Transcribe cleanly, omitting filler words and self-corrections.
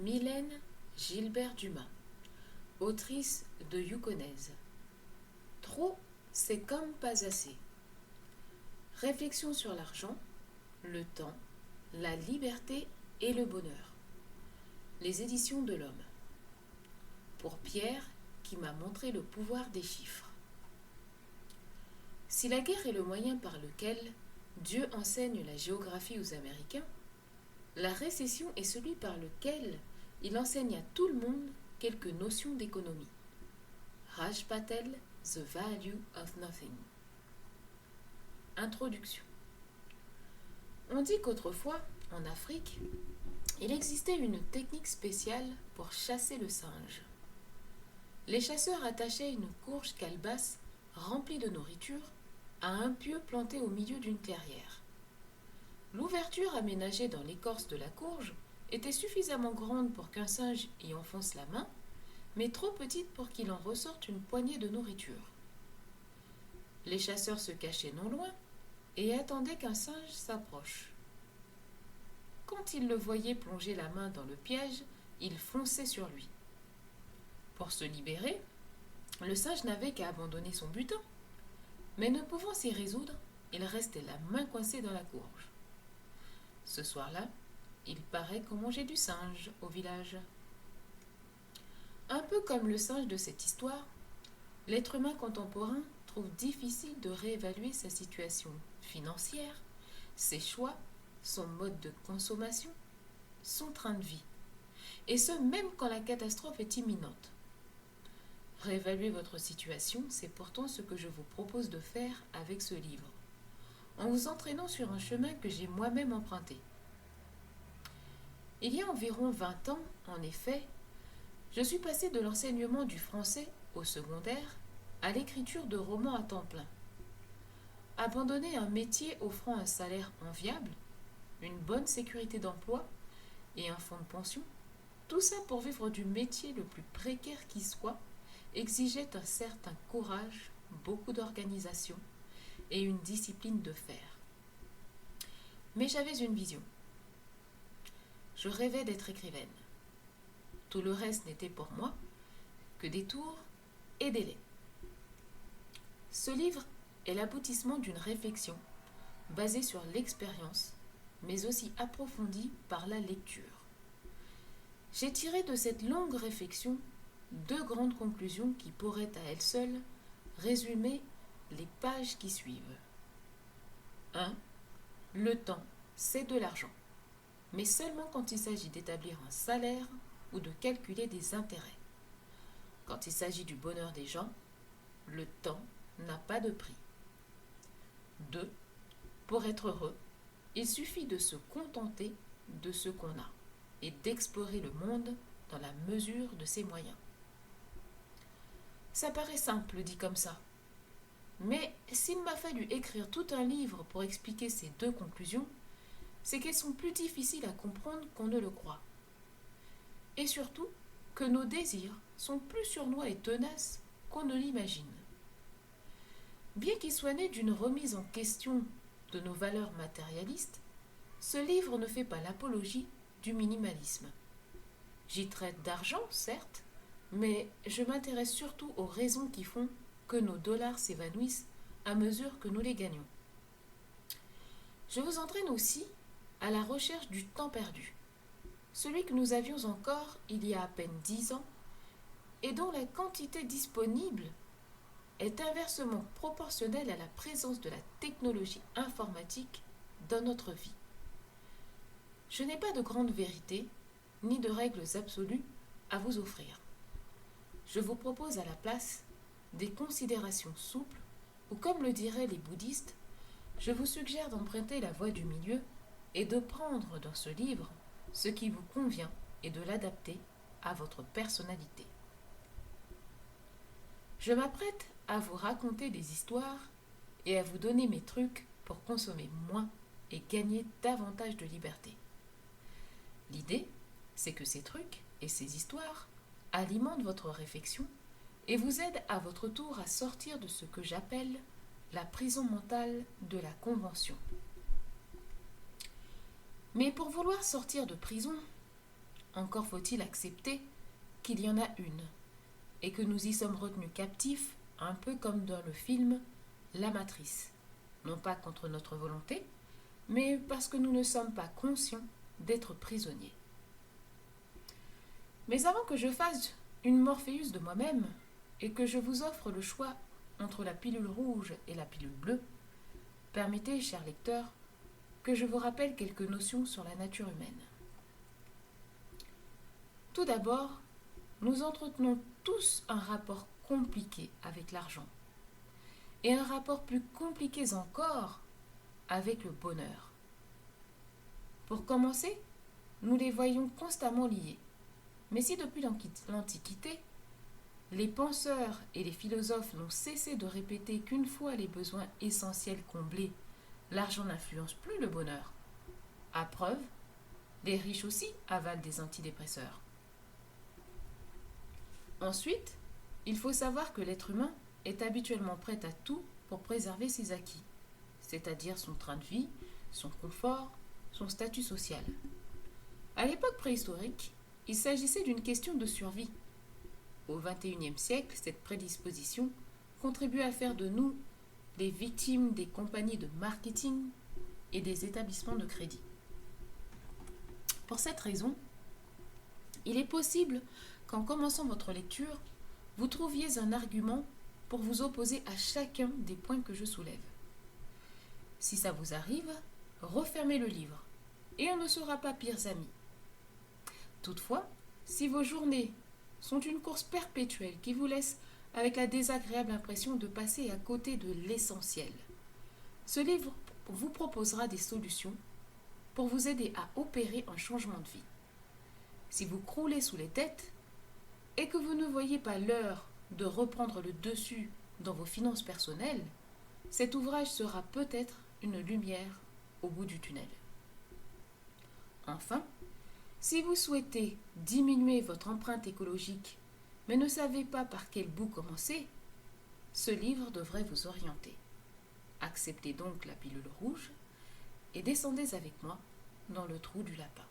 Mylène Gilbert-Dumas, autrice de Youconnaise. Trop, c'est comme pas assez. Réflexion sur l'argent, le temps, la liberté et le bonheur. Les éditions de l'Homme. Pour Pierre, qui m'a montré le pouvoir des chiffres. Si la guerre est le moyen par lequel Dieu enseigne la géographie aux Américains, la récession est celui par lequel il enseigne à tout le monde quelques notions d'économie. Raj Patel, The Value of Nothing. Introduction. On dit qu'autrefois, en Afrique, il existait une technique spéciale pour chasser le singe. Les chasseurs attachaient une courge calebasse remplie de nourriture à un pieu planté au milieu d'une clairière. L'ouverture aménagée dans l'écorce de la courge était suffisamment grande pour qu'un singe y enfonce la main, mais trop petite pour qu'il en ressorte une poignée de nourriture. Les chasseurs se cachaient non loin et attendaient qu'un singe s'approche. Quand ils le voyaient plonger la main dans le piège, ils fonçaient sur lui. Pour se libérer, le singe n'avait qu'à abandonner son butin, mais ne pouvant s'y résoudre, il restait la main coincée dans la courge. Ce soir-là, il paraît qu'on mangeait du singe au village. Un peu comme le singe de cette histoire, l'être humain contemporain trouve difficile de réévaluer sa situation financière, ses choix, son mode de consommation, son train de vie, et ce même quand la catastrophe est imminente. Réévaluer votre situation, c'est pourtant ce que je vous propose de faire avec ce livre, en vous entraînant sur un chemin que j'ai moi-même emprunté. Il y a environ 20 ans, en effet, je suis passée de l'enseignement du français au secondaire à l'écriture de romans à temps plein. Abandonner un métier offrant un salaire enviable, une bonne sécurité d'emploi et un fonds de pension, tout ça pour vivre du métier le plus précaire qui soit, exigeait un certain courage, beaucoup d'organisation et une discipline de fer. Mais j'avais une vision. Je rêvais d'être écrivaine. Tout le reste n'était pour moi que des tours et des laits. Ce livre est l'aboutissement d'une réflexion basée sur l'expérience, mais aussi approfondie par la lecture. J'ai tiré de cette longue réflexion 2 grandes conclusions qui pourraient à elles seules résumer les pages qui suivent. 1. Le temps, c'est de l'argent, mais seulement quand il s'agit d'établir un salaire ou de calculer des intérêts. Quand il s'agit du bonheur des gens, le temps n'a pas de prix. 2. Pour être heureux, il suffit de se contenter de ce qu'on a et d'explorer le monde dans la mesure de ses moyens. Ça paraît simple dit comme ça, mais s'il m'a fallu écrire tout un livre pour expliquer ces 2 conclusions, c'est qu'elles sont plus difficiles à comprendre qu'on ne le croit. Et surtout, que nos désirs sont plus sournois et tenaces qu'on ne l'imagine. Bien qu'il soit né d'une remise en question de nos valeurs matérialistes, ce livre ne fait pas l'apologie du minimalisme. J'y traite d'argent, certes, mais je m'intéresse surtout aux raisons qui font que nos dollars s'évanouissent à mesure que nous les gagnons. Je vous entraîne aussi à la recherche du temps perdu, celui que nous avions encore il y a à peine 10 ans et dont la quantité disponible est inversement proportionnelle à la présence de la technologie informatique dans notre vie. Je n'ai pas de grande vérité ni de règles absolues à vous offrir. Je vous propose à la place des considérations souples ou, comme le diraient les bouddhistes, je vous suggère d'emprunter la voie du milieu et de prendre dans ce livre ce qui vous convient et de l'adapter à votre personnalité. Je m'apprête à vous raconter des histoires et à vous donner mes trucs pour consommer moins et gagner davantage de liberté. L'idée, c'est que ces trucs et ces histoires alimentent votre réflexion et vous aident à votre tour à sortir de ce que j'appelle la prison mentale de la convention. Mais pour vouloir sortir de prison, Encore faut-il accepter qu'il y en a une, et que nous y sommes retenus captifs, un peu comme dans le film La Matrice. Non pas contre notre volonté, mais parce que nous ne sommes pas conscients d'être prisonniers. Mais avant que je fasse une Morpheus de moi-même, et que je vous offre le choix entre la pilule rouge et la pilule bleue, permettez, chers lecteurs, que je vous rappelle quelques notions sur la nature humaine. Tout d'abord, nous entretenons tous un rapport compliqué avec l'argent, et un rapport plus compliqué encore avec le bonheur. Pour commencer, nous les voyons constamment liés. Mais si depuis l'Antiquité, les penseurs et les philosophes n'ont cessé de répéter qu'une fois les besoins essentiels comblés, l'argent n'influence plus le bonheur. À preuve, les riches aussi avalent des antidépresseurs. Ensuite, il faut savoir que l'être humain est habituellement prêt à tout pour préserver ses acquis, c'est-à-dire son train de vie, son confort, son statut social. À l'époque préhistorique, il s'agissait d'une question de survie. Au XXIe siècle, cette prédisposition contribue à faire de nous les victimes des compagnies de marketing et des établissements de crédit. Pour cette raison, il est possible qu'en commençant votre lecture, vous trouviez un argument pour vous opposer à chacun des points que je soulève. Si ça vous arrive, refermez le livre et on ne sera pas pires amis. Toutefois, si vos journées sont une course perpétuelle qui vous laisse avec la désagréable impression de passer à côté de l'essentiel, ce livre vous proposera des solutions pour vous aider à opérer un changement de vie. Si vous croulez sous les têtes et que vous ne voyez pas l'heure de reprendre le dessus dans vos finances personnelles, cet ouvrage sera peut-être une lumière au bout du tunnel. Enfin, si vous souhaitez diminuer votre empreinte écologique, mais ne savez pas par quel bout commencer, ce livre devrait vous orienter. Acceptez donc la pilule rouge et descendez avec moi dans le trou du lapin.